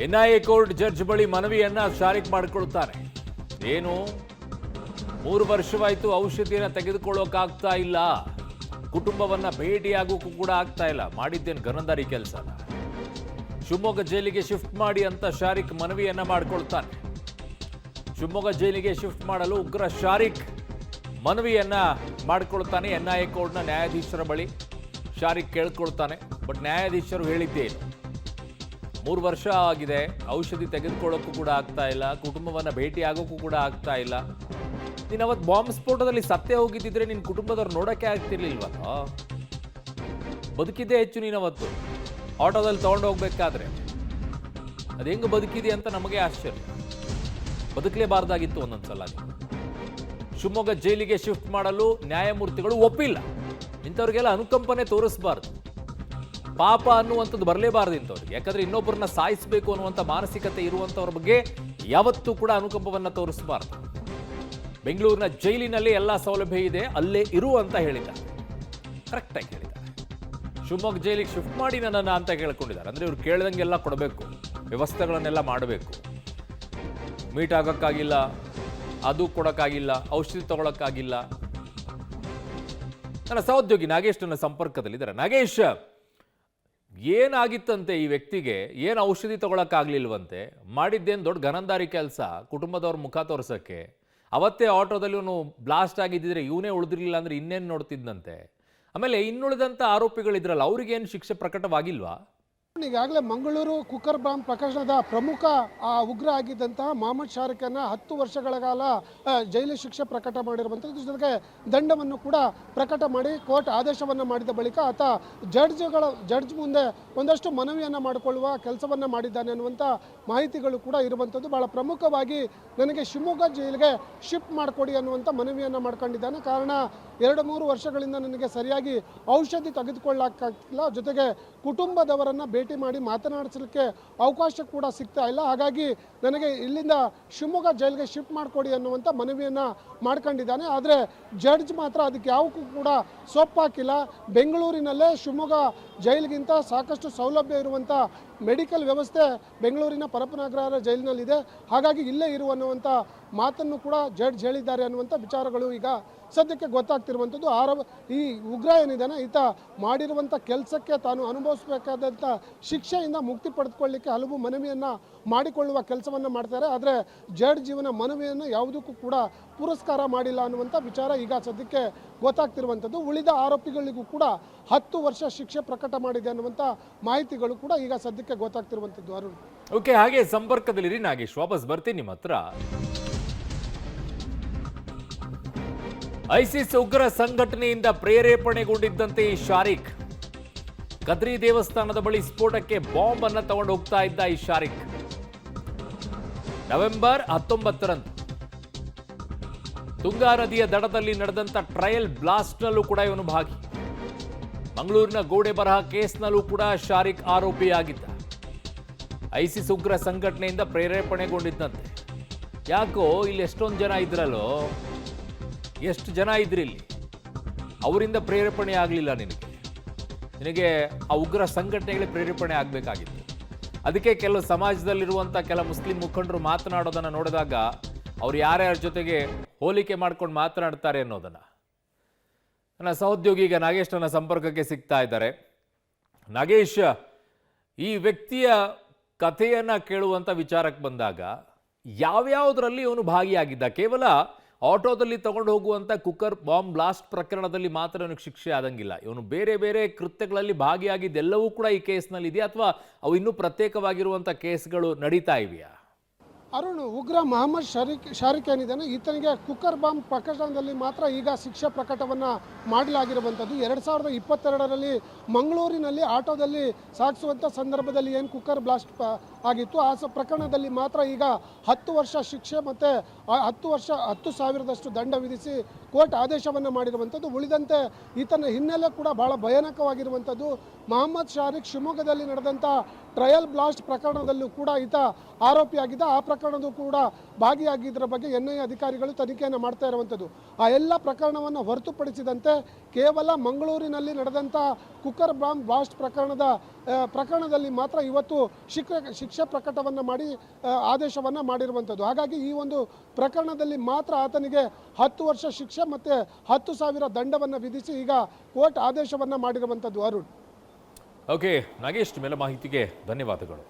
NIA court judge ಬಳಿ ಮನವಿಯನ್ನ ಶಾರಿಕ್ ಮಾಡಿಕೊಳ್ತಾನೆ. ಏನು 3 ವರ್ಷವಾಯ್ತು ಔಷಧಿಯನ್ನ ತೆಗೆದುಕೊಳ್ಳೋಕಾಗ್ತಾ ಇಲ್ಲ, ಕುಟುಂಬವನ್ನ ಭೇಟಿಯಾಗೋಕ್ಕೂ ಕೂಡ ಆಗ್ತಾ ಇಲ್ಲ. ಮಾಡಿದ್ದೇನು ಗನಂದಾರಿ ಕೆಲಸನ. ಶಿವಮೊಗ್ಗ ಜೈಲಿಗೆ ಶಿಫ್ಟ್ ಮಾಡಿ ಅಂತ ಶಾರಿಕ್ ಮನವಿಯನ್ನ ಮಾಡಿಕೊಳ್ತಾನೆ. ಶಿವಮೊಗ್ಗ ಜೈಲಿಗೆ ಶಿಫ್ಟ್ ಮಾಡಲು ಉಗ್ರ ಶಾರಿಕ್ ಮನವಿಯನ್ನ ಮಾಡಿಕೊಳ್ತಾನೆ. ಎನ್ಐಎ ಕೋರ್ಟ್ನ ನ್ಯಾಯಾಧೀಶರ ಬಳಿ ಶಾರಿಕ್ ಕೇಳ್ಕೊಳ್ತಾನೆ. ಬಟ್ ನ್ಯಾಯಾಧೀಶರು ಹೇಳಿದ್ದೇನು, 3 ವರ್ಷ ಆಗಿದೆ, ಔಷಧಿ ತೆಗೆದುಕೊಳ್ಳೋಕ್ಕೂ ಕೂಡ ಆಗ್ತಾ ಇಲ್ಲ, ಕುಟುಂಬವನ್ನ ಭೇಟಿ ಆಗೋಕ್ಕೂ ಕೂಡ ಆಗ್ತಾ ಇಲ್ಲ. ನೀನು ಅವತ್ತು ಬಾಂಬ್ ಸ್ಫೋಟದಲ್ಲಿ ಸತ್ತೇ ಹೋಗಿದ್ದಿದ್ರೆ ನಿನ್ನ ಕುಟುಂಬದವ್ರು ನೋಡೋಕ್ಕೆ ಆಗ್ತಿರ್ಲಿಲ್ವಲ್ಲ, ಬದುಕಿದ್ದೇ ಹೆಚ್ಚು. ನೀನು ಅವತ್ತು ಆಟೋದಲ್ಲಿ ತೊಗೊಂಡು ಹೋಗ್ಬೇಕಾದ್ರೆ ಅದು ಹೆಂಗೆ ಬದುಕಿದೆ ಅಂತ ನಮಗೆ ಆಶ್ಚರ್ಯ. ಬದುಕಲೇಬಾರ್ದಾಗಿತ್ತು ಒಂದೊಂದ್ಸಲ. ಶಿವಮೊಗ್ಗ ಜೈಲಿಗೆ ಶಿಫ್ಟ್ ಮಾಡಲು ನ್ಯಾಯಮೂರ್ತಿಗಳು ಒಪ್ಪಿಲ್ಲ. ಇಂಥವ್ರಿಗೆಲ್ಲ ಅನುಕಂಪನೆ ತೋರಿಸಬಾರ್ದು, ಪಾಪ ಅನ್ನುವಂಥದ್ದು ಬರಲೇಬಾರ್ದು ಇಂಥವ್ರಿಗೆ. ಯಾಕಂದ್ರೆ ಇನ್ನೊಬ್ಬರನ್ನ ಸಾಯಿಸಬೇಕು ಅನ್ನುವಂಥ ಮಾನಸಿಕತೆ ಇರುವಂಥವ್ರ ಬಗ್ಗೆ ಯಾವತ್ತೂ ಕೂಡ ಅನುಕಂಪವನ್ನು ತೋರಿಸಬಾರ್ದು. ಬೆಂಗಳೂರಿನ ಜೈಲಿನಲ್ಲಿ ಎಲ್ಲ ಸೌಲಭ್ಯ ಇದೆ, ಅಲ್ಲೇ ಇರು ಅಂತ ಹೇಳಿದ್ದಾರೆ. ಕರೆಕ್ಟಾಗಿ ಹೇಳಿದ್ದಾರೆ. ಶಿವಮೊಗ್ಗ ಜೈಲಿಗೆ ಶಿಫ್ಟ್ ಮಾಡಿ ನನ್ನನ್ನು ಅಂತ ಕೇಳ್ಕೊಂಡಿದ್ದಾರೆ. ಅಂದರೆ ಇವ್ರು ಕೇಳ್ದಂಗೆಲ್ಲ ಕೊಡಬೇಕು, ವ್ಯವಸ್ಥೆಗಳನ್ನೆಲ್ಲ ಮಾಡಬೇಕು. ಮೀಟ್ ಆಗೋಕ್ಕಾಗಿಲ್ಲ, ಅದು ಕೊಡೋಕ್ಕಾಗಿಲ್ಲ, ಔಷಧಿ ತಗೊಳಕ್ಕಾಗಿಲ್ಲ. ನನ್ನ ಸಹೋದ್ಯೋಗಿ ನಾಗೇಶ್ ನನ್ನ ಸಂಪರ್ಕದಲ್ಲಿದ್ದಾರೆ. ನಾಗೇಶ್, ಏನಾಗಿತ್ತಂತೆ ಈ ವ್ಯಕ್ತಿಗೆ? ಏನು ಔಷಧಿ ತಗೊಳಕ್ಕಾಗ್ಲಿಲ್ವಂತೆ? ಮಾಡಿದ್ದೇನು ದೊಡ್ಡ ಗನಂದಾರಿ ಕೆಲಸ ಕುಟುಂಬದವ್ರ ಮುಖ ತೋರ್ಸಕ್ಕೆ? ಅವತ್ತೇ ಆಟೋದಲ್ಲಿ ಇವನು ಬ್ಲಾಸ್ಟ್ ಆಗಿದ್ದಿದ್ರೆ ಇವನೇ ಉಳಿದಿರಲಿಲ್ಲ ಅಂದ್ರೆ ಇನ್ನೇನು ನೋಡ್ತಿದ್ದಂತೆ? ಆಮೇಲೆ ಇನ್ನುಳಿದಂಥ ಆರೋಪಿಗಳಿದ್ರಲ್ಲ, ಅವ್ರಿಗೇನು ಶಿಕ್ಷೆ ಪ್ರಕಟವಾಗಿಲ್ವಾ? ಈಗಾಗಲೇ ಮಂಗಳೂರು ಕುಕ್ಕರ್ ಬಾಂಬ್ ಪ್ರಕರಣದ ಪ್ರಮುಖ ಉಗ್ರ ಆಗಿದ್ದಂತಹ ಮೊಹಮ್ಮದ್ ಶಾರಿಕನ್ನು 10 ವರ್ಷಗಳ ಕಾಲ ಜೈಲು ಶಿಕ್ಷೆ ಪ್ರಕಟ ಮಾಡಿರುವಂಥದ್ದು. ಜೊತೆಗೆ ದಂಡವನ್ನು ಕೂಡ ಪ್ರಕಟ ಮಾಡಿ ಕೋರ್ಟ್ ಆದೇಶವನ್ನು ಮಾಡಿದ ಬಳಿಕ ಆತ ಜಡ್ಜ್ ಮುಂದೆ ಒಂದಷ್ಟು ಮನವಿಯನ್ನು ಮಾಡಿಕೊಳ್ಳುವ ಕೆಲಸವನ್ನು ಮಾಡಿದ್ದಾನೆ ಅನ್ನುವಂಥ ಮಾಹಿತಿಗಳು ಕೂಡ ಇರುವಂಥದ್ದು. ಬಹಳ ಪ್ರಮುಖವಾಗಿ ನನಗೆ ಶಿವಮೊಗ್ಗ ಜೈಲಿಗೆ ಶಿಫ್ಟ್ ಮಾಡಿಕೊಡಿ ಅನ್ನುವಂಥ ಮನವಿಯನ್ನು ಮಾಡ್ಕೊಂಡಿದ್ದಾನೆ. ಕಾರಣ 2-3 ವರ್ಷಗಳಿಂದ ನನಗೆ ಸರಿಯಾಗಿ ಔಷಧಿ ತೆಗೆದುಕೊಳ್ಳಕ್ಕಾಗ್ತಿಲ್ಲ, ಜೊತೆಗೆ ಕುಟುಂಬದವರನ್ನು ಭೇಟಿ ಮಾಡಿ ಮಾತನಾಡಿಸಲಿಕ್ಕೆ ಅವಕಾಶ ಕೂಡ ಸಿಗ್ತಾ ಇಲ್ಲ. ಹಾಗಾಗಿ ನನಗೆ ಇಲ್ಲಿಂದ ಶಿವಮೊಗ್ಗ ಜೈಲಿಗೆ ಶಿಫ್ಟ್ ಮಾಡಿಕೊಡಿ ಅನ್ನುವಂಥ ಮನವಿಯನ್ನು ಮಾಡ್ಕೊಂಡಿದ್ದಾನೆ. ಆದರೆ ಜಡ್ಜ್ ಮಾತ್ರ ಅದಕ್ಕೆ ಯಾವಕ್ಕೂ ಕೂಡ ಸೊಪ್ಪಾಕಿಲ್ಲ. ಬೆಂಗಳೂರಿನಲ್ಲೇ ಶಿವಮೊಗ್ಗ ಜೈಲಿಗಿಂತ ಸಾಕಷ್ಟು ಸೌಲಭ್ಯ ಇರುವಂಥ ಮೆಡಿಕಲ್ ವ್ಯವಸ್ಥೆ ಬೆಂಗಳೂರಿನ ಪರಪ್ಪನಗರ ಜೈಲಿನಲ್ಲಿದೆ, ಹಾಗಾಗಿ ಇಲ್ಲೇ ಇರು ಅನ್ನುವಂಥ ಮಾತನ್ನು ಕೂಡ ಜಡ್ಜ್ ಹೇಳಿದ್ದಾರೆ ಅನ್ನುವಂಥ ವಿಚಾರಗಳು ಈಗ ಸದ್ಯಕ್ಕೆ ಗೊತ್ತಾಗ್ತಿರುವಂಥದ್ದು. ಈ ಉಗ್ರ ಏನಿದ್ದಾನೆ ಈತ ಮಾಡಿರುವಂಥ ಕೆಲಸಕ್ಕೆ ತಾನು ಅನುಭವಿಸಬೇಕಾದಂಥ ಶಿಕ್ಷೆಯಿಂದ ಮುಕ್ತಿ ಪಡೆದುಕೊಳ್ಳಿಕ್ಕೆ ಹಲವು ಮನವಿಯನ್ನು ಮಾಡಿಕೊಳ್ಳುವ ಕೆಲಸವನ್ನು ಮಾಡ್ತಾರೆ. ಆದರೆ ಜಡ್ಜ್ ಇವನ ಮನವಿಯನ್ನು ಯಾವುದಕ್ಕೂ ಕೂಡ ಪುರಸ್ಕಾರ ಮಾಡಿಲ್ಲ ಅನ್ನುವಂಥ ವಿಚಾರ ಈಗ ಸದ್ಯಕ್ಕೆ ಗೊತ್ತಾಗ್ತಿರುವಂಥದ್ದು. ಉಳಿದ ಆರೋಪಿಗಳಿಗೂ ಕೂಡ 10 ವರ್ಷ ಶಿಕ್ಷೆ ಪ್ರಕಟ ಮಾಡಿದೆ ಅನ್ನುವಂಥ ಮಾಹಿತಿಗಳು ಕೂಡ ಈಗ ಸದ್ಯಕ್ಕೆ ಗೊತ್ತಾಗ್ತಿರುವಂಥದ್ದು. ಅರುಣ್, ಓಕೆ, ಹಾಗೆ ಸಂಪರ್ಕದಲ್ಲಿರಿ ನಾಗೇಶ್. ವಾಪಸ್ ಬರ್ತೀನಿ ನಿಮ್ಮ ಹತ್ರ. ಐಸಿಸ್ ಉಗ್ರ ಸಂಘಟನೆಯಿಂದ ಪ್ರೇರೇಪಣೆಗೊಂಡಿದ್ದಂತೆ ಈ ಶಾರಿಕ್ ಕದ್ರಿ ದೇವಸ್ಥಾನದ ಬಳಿ ಸ್ಫೋಟಕ್ಕೆ ಬಾಂಬ್ ಅನ್ನು ತಗೊಂಡು ಹೋಗ್ತಾ ಇದ್ದ ಈ ಶಾರಿಕ್ ನವೆಂಬರ್ 19ರಂದು ತುಂಗಾ ನದಿಯ ದಡದಲ್ಲಿ ನಡೆದಂತ ಟ್ರಯಲ್ ಬ್ಲಾಸ್ಟ್ನಲ್ಲೂ ಕೂಡ ಇವನು ಭಾಗಿ. ಮಂಗಳೂರಿನ ಗೋಡೆ ಬರಹ ಕೇಸ್ನಲ್ಲೂ ಕೂಡ ಶಾರಿಕ್ ಆರೋಪಿಯಾಗಿದ್ದ. ಐಸಿಸ್ ಉಗ್ರ ಸಂಘಟನೆಯಿಂದ ಪ್ರೇರೇಪಣೆಗೊಂಡಿದ್ದಂತೆ. ಯಾಕೋ ಇಲ್ಲಿ ಎಷ್ಟೊಂದು ಜನ ಇದ್ರಲ್ಲೋ, ಎಷ್ಟು ಜನ ಇದ್ರಿ ಇಲ್ಲಿ, ಅವರಿಂದ ಪ್ರೇರೇಪಣೆ ಆಗಲಿಲ್ಲ ನಿನಗೆ ಆ ಉಗ್ರ ಸಂಘಟನೆಗಳಿಗೆ ಪ್ರೇರೇಪಣೆ ಆಗಬೇಕಾಗಿತ್ತು. ಅದಕ್ಕೆ ಕೆಲವು ಸಮಾಜದಲ್ಲಿರುವಂಥ ಕೆಲ ಮುಸ್ಲಿಂ ಮುಖಂಡರು ಮಾತನಾಡೋದನ್ನು ನೋಡಿದಾಗ ಅವ್ರು ಯಾರ್ಯಾರ ಜೊತೆಗೆ ಹೋಲಿಕೆ ಮಾಡ್ಕೊಂಡು ಮಾತನಾಡ್ತಾರೆ ಅನ್ನೋದನ್ನು. ನನ್ನ ಸಹೋದ್ಯೋಗಿ ಈಗ ನಾಗೇಶ್ ನನ್ನ ಸಂಪರ್ಕಕ್ಕೆ ಸಿಗ್ತಾ ಇದ್ದಾರೆ. ನಾಗೇಶ್, ಈ ವ್ಯಕ್ತಿಯ ಕಥೆಯನ್ನು ಕೇಳುವಂಥ ವಿಚಾರಕ್ಕೆ ಬಂದಾಗ ಯಾವ್ಯಾವುದರಲ್ಲಿ ಇವನು ಭಾಗಿಯಾಗಿದ್ದ? ಕೇವಲ ಆಟೋದಲ್ಲಿ ತಗೊಂಡು ಹೋಗುವಂಥ ಕುಕ್ಕರ್ ಬಾಂಬ್ ಬ್ಲಾಸ್ಟ್ ಪ್ರಕರಣದಲ್ಲಿ ಮಾತ್ರ ಇವನಿಗೆ ಶಿಕ್ಷೆ ಆದಂಗಿಲ್ಲ. ಇವನು ಬೇರೆ ಬೇರೆ ಕೃತ್ಯಗಳಲ್ಲಿ ಭಾಗಿಯಾಗಿದ್ದೆಲ್ಲವೂ ಕೂಡ ಈ ಕೇಸ್ನಲ್ಲಿ ಇದೆಯಾ, ಅಥವಾ ಅವು ಇನ್ನೂ ಪ್ರತ್ಯೇಕವಾಗಿರುವಂಥ ಕೇಸ್ಗಳು ನಡೀತಾ ಇವೆಯಾ? ಅರುಣ್, ಉಗ್ರ ಮೊಹಮ್ಮದ್ ಶಾರಿಕ್ ಏನಿದ್ದಾನೆ ಈತನಿಗೆ ಕುಕ್ಕರ್ ಬಾಂಬ್ ಪ್ರಕರಣದಲ್ಲಿ ಮಾತ್ರ ಈಗ ಶಿಕ್ಷೆ ಪ್ರಕಟವನ್ನು ಮಾಡಲಾಗಿರುವಂಥದ್ದು. 2022ರಲ್ಲಿ ಮಂಗಳೂರಿನಲ್ಲಿ ಆಟೋದಲ್ಲಿ ಸಾಗಿಸುವಂಥ ಸಂದರ್ಭದಲ್ಲಿ ಏನು ಕುಕ್ಕರ್ ಬ್ಲಾಸ್ಟ್ ಆಗಿತ್ತು ಆ ಪ್ರಕರಣದಲ್ಲಿ ಮಾತ್ರ ಈಗ 10 ವರ್ಷ ಶಿಕ್ಷೆ ಮತ್ತು 10,000 ದಂಡ ವಿಧಿಸಿ ಕೋರ್ಟ್ ಆದೇಶವನ್ನು ಮಾಡಿರುವಂಥದ್ದು. ಉಳಿದಂತೆ ಈತನ ಹಿನ್ನೆಲೆ ಕೂಡ ಬಹಳ ಭಯಾನಕವಾಗಿರುವಂಥದ್ದು. ಮೊಹಮ್ಮದ್ ಶಾರಿಕ್ ಶಿವಮೊಗ್ಗದಲ್ಲಿ ನಡೆದಂಥ ಟ್ರಯಲ್ ಬ್ಲಾಸ್ಟ್ ಪ್ರಕರಣದಲ್ಲೂ ಕೂಡ ಈತ ಆರೋಪಿಯಾಗಿದ್ದ. ಆ ಪ್ರಕರಣದೂ ಕೂಡ ಭಾಗಿಯಾಗಿದ್ದರ ಬಗ್ಗೆ NIA ಅಧಿಕಾರಿಗಳು ತನಿಖೆಯನ್ನು ಮಾಡ್ತಾ ಇರುವಂಥದ್ದು. ಆ ಎಲ್ಲ ಪ್ರಕರಣವನ್ನು ಹೊರತುಪಡಿಸಿದಂತೆ ಕೇವಲ ಮಂಗಳೂರಿನಲ್ಲಿ ನಡೆದಂಥ ಕುಕ್ಕರ್ ಬಾಂಬ್ ಬ್ಲಾಸ್ಟ್ ಪ್ರಕರಣದಲ್ಲಿ ಮಾತ್ರ ಇವತ್ತು ಶಿಕ್ಷೆ ಪ್ರಕಟವನ್ನು ಮಾಡಿ ಆದೇಶವನ್ನು ಮಾಡಿರುವಂಥದ್ದು. ಹಾಗಾಗಿ ಈ ಒಂದು ಪ್ರಕರಣದಲ್ಲಿ ಮಾತ್ರ ಆತನಿಗೆ 10 ವರ್ಷ ಶಿಕ್ಷೆ ಮತ್ತು 10,000 ದಂಡವನ್ನು ವಿಧಿಸಿ ಈಗ ಕೋರ್ಟ್ ಆದೇಶವನ್ನು ಮಾಡಿರುವಂಥದ್ದು. ಅರುಣ್. ಓಕೆ ನಾಗೇಶ್, ಮೇಲೆ ಮಾಹಿತಿಗೆ ಧನ್ಯವಾದಗಳು.